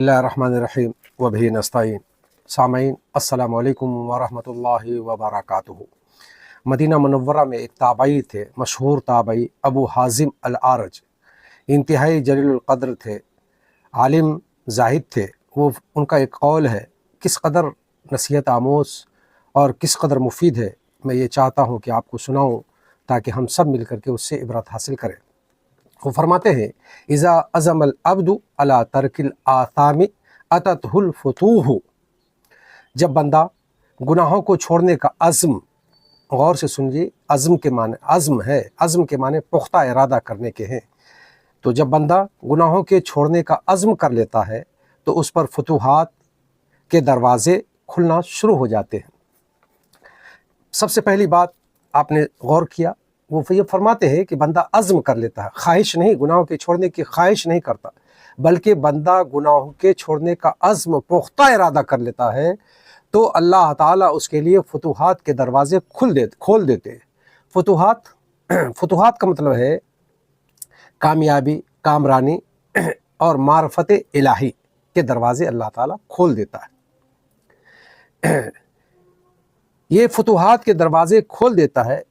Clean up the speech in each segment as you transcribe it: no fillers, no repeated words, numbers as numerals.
बिस्मिल्लाहिर्रहमानिर्रहीम वबिही नस्तईन। सामईन अस्सलामु अलैकुम वरहमतुल्लाहि वबरकातुहू। मदीना मुनव्वरा में एक ताबई थे, मशहूर ताबई अबू हाजिम अल आरज। इंतहाई जलीलुल क़द्र थे, आलिम ज़ाहिद थे। वो उनका एक कौल है, किस कदर नसीहत आमोज़ और किस कदर मुफीद है, मैं ये चाहता हूँ कि आपको सुनाऊँ ताकि हम सब मिल कर के उससे इबरत हासिल करें। वो फरमाते हैं, इज़ा अज़मल अब्दु अला तरकिल आसामी अततहुल फुतूह। जब बंदा गुनाहों को छोड़ने का अज़्म, गौर से सुनिए, अज़्म के माने अज़्म है, अज़्म के माने पुख्ता इरादा करने के हैं। तो जब बंदा गुनाहों के छोड़ने का अज़्म कर लेता है तो उस पर फुतूहात के दरवाज़े खुलना शुरू हो जाते हैं। सबसे पहली बात आपने गौर किया, वो ये फरमाते हैं कि बंदा अज़्म कर लेता है, ख्वाहिश नहीं, गुनाहों के छोड़ने की ख्वाहिश नहीं करता, बल्कि बंदा गुनाहों के छोड़ने का अज़्म पुख्ता इरादा कर लेता है तो अल्लाह ताला उसके लिए फुतूहात के दरवाज़े खोल देते हैं। फुतूहात का मतलब है कामयाबी, कामरानी और मारफत इलाही के दरवाज़े अल्लाह ताला खोल देता है। ये फुतूहात के दरवाज़े खोल देता है।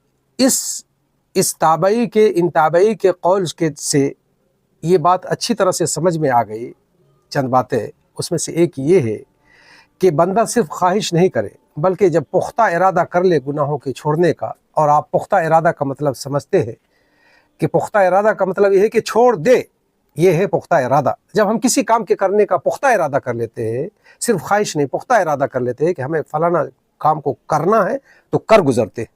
इन ताबई के कौल के से ये बात अच्छी तरह से समझ में आ गई। चंद बातें उसमें से एक ये है कि बंदा सिर्फ ख्वाहिश नहीं करे, बल्कि जब पुख्ता इरादा कर ले गुनाहों के छोड़ने का, और आप पुख्ता इरादा का मतलब समझते हैं कि पुख्ता इरादा का मतलब ये है कि छोड़ दे, ये है पुख्ता इरादा। जब हम किसी काम के करने का पुख्ता इरादा कर लेते हैं, सिर्फ ख्वाहिश नहीं, पुख्ता इरादा कर लेते हैं कि हमें फलाना काम को करना है तो कर गुजरते,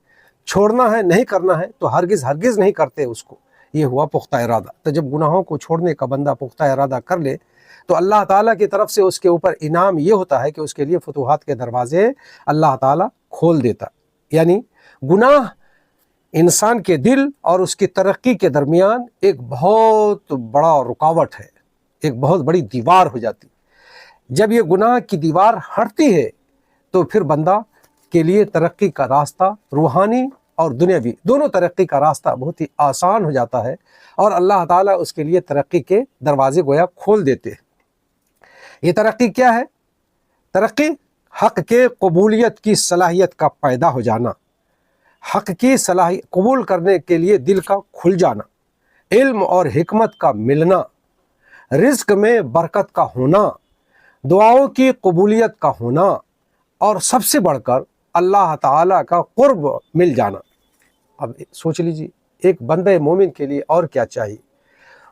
छोड़ना है नहीं करना है तो हरगिज़ नहीं करते उसको, ये हुआ पुख्ता इरादा। तो जब गुनाहों को छोड़ने का बंदा पुख्ता इरादा कर ले तो अल्लाह ताला की तरफ से उसके ऊपर इनाम ये होता है कि उसके लिए फुतूहात के दरवाज़े अल्लाह ताला खोल देता। यानी गुनाह इंसान के दिल और उसकी तरक्की के दरमियान एक बहुत बड़ा रुकावट है, एक बहुत बड़ी दीवार हो जाती। जब ये गुनाह की दीवार हटती है तो फिर बंदा के लिए तरक्की का रास्ता, रूहानी और दुनियावी दोनों तरक्की का रास्ता बहुत ही आसान हो जाता है और अल्लाह ताला उसके लिए तरक्की के दरवाजे गोया खोल देते हैं। ये तरक्की क्या है? तरक्की हक़ के कबूलियत की सलाहियत का पैदा हो जाना, हक़ की सलाहियत कबूल करने के लिए दिल का खुल जाना, इल्म और हिकमत का मिलना, रिज़्क़ में बरकत का होना, दुआओं की कबूलियत का होना और सबसे बढ़कर अल्लाह ताला का क़ुर्ब मिल जाना। अब सोच लीजिए, एक बंदे मोमिन के लिए और क्या चाहिए?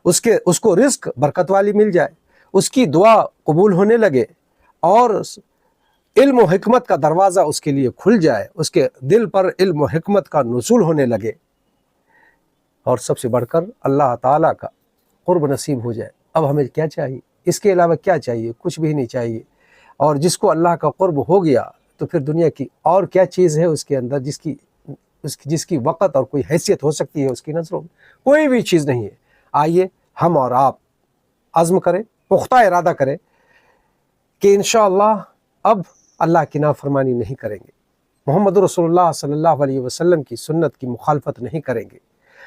उसको रिज़्क़ बरकत वाली मिल जाए, उसकी दुआ कबूल होने लगे और इल्म और हिकमत का दरवाज़ा उसके लिए खुल जाए, उसके दिल पर इल्म और हिकमत का नुज़ूल होने लगे और सबसे बढ़कर अल्लाह ताला का क़ुर्ब नसीब हो जाए। अब हमें क्या चाहिए? इसके अलावा क्या चाहिए? कुछ भी नहीं चाहिए। और जिसको अल्लाह का क़ुर्ब हो गया तो फिर दुनिया की और क्या चीज़ है उसके अंदर जिसकी वक़्त और कोई हैसियत हो सकती है उसकी नज़रों में? कोई भी चीज़ नहीं है। आइए हम और आप अज़्म करें, पुख्ता इरादा करें कि इंशाअल्लाह अब अल्लाह की नाफरमानी नहीं करेंगे, मोहम्मद रसूलुल्लाह सल्लल्लाहु अलैहि वसल्लम की सुन्नत की मुखालफत नहीं करेंगे,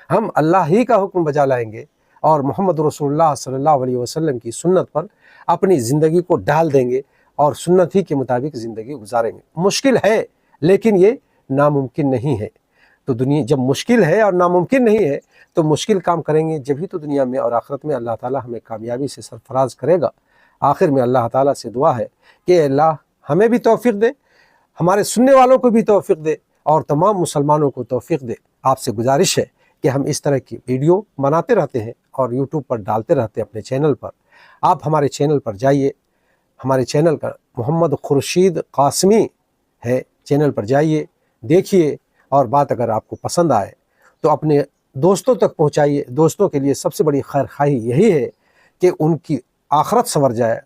हम अल्लाह ही का हुक्म बजा लाएंगे और मोहम्मद रसूलुल्लाह सल्लल्लाहु अलैहि वसल्लम की सुन्नत पर अपनी ज़िंदगी को डाल देंगे और सुन्नत ही के मुताबिक ज़िंदगी गुजारेंगे। मुश्किल है लेकिन ये नामुमकिन नहीं है। तो दुनिया जब मुश्किल है और नामुमकिन नहीं है तो मुश्किल काम करेंगे, जब ही तो दुनिया में और आखिरत में अल्लाह ताला हमें कामयाबी से सरफराज करेगा। आखिर में अल्लाह ताला से दुआ है कि अल्लाह हमें भी तौफीक दे, हमारे सुनने वालों को भी तौफीक दे और तमाम मुसलमानों को तौफीक दे। आपसे गुजारिश है कि हम इस तरह की वीडियो बनाते रहते हैं और यूट्यूब पर डालते रहते हैं अपने चैनल पर। आप हमारे चैनल पर जाइए, हमारे चैनल का मोहम्मद खुर्शीद कासमी है, चैनल पर जाइए, देखिए और बात अगर आपको पसंद आए तो अपने दोस्तों तक पहुंचाइए। दोस्तों के लिए सबसे बड़ी खैर खाही यही है कि उनकी आखरत संवर जाए,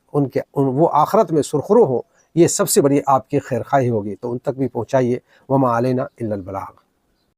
वो आखरत में सुरखरू हो, ये सबसे बड़ी आपकी खैर खाही होगी। तो उन तक भी पहुंचाइए। वमा अलैना इल्लल बलाग।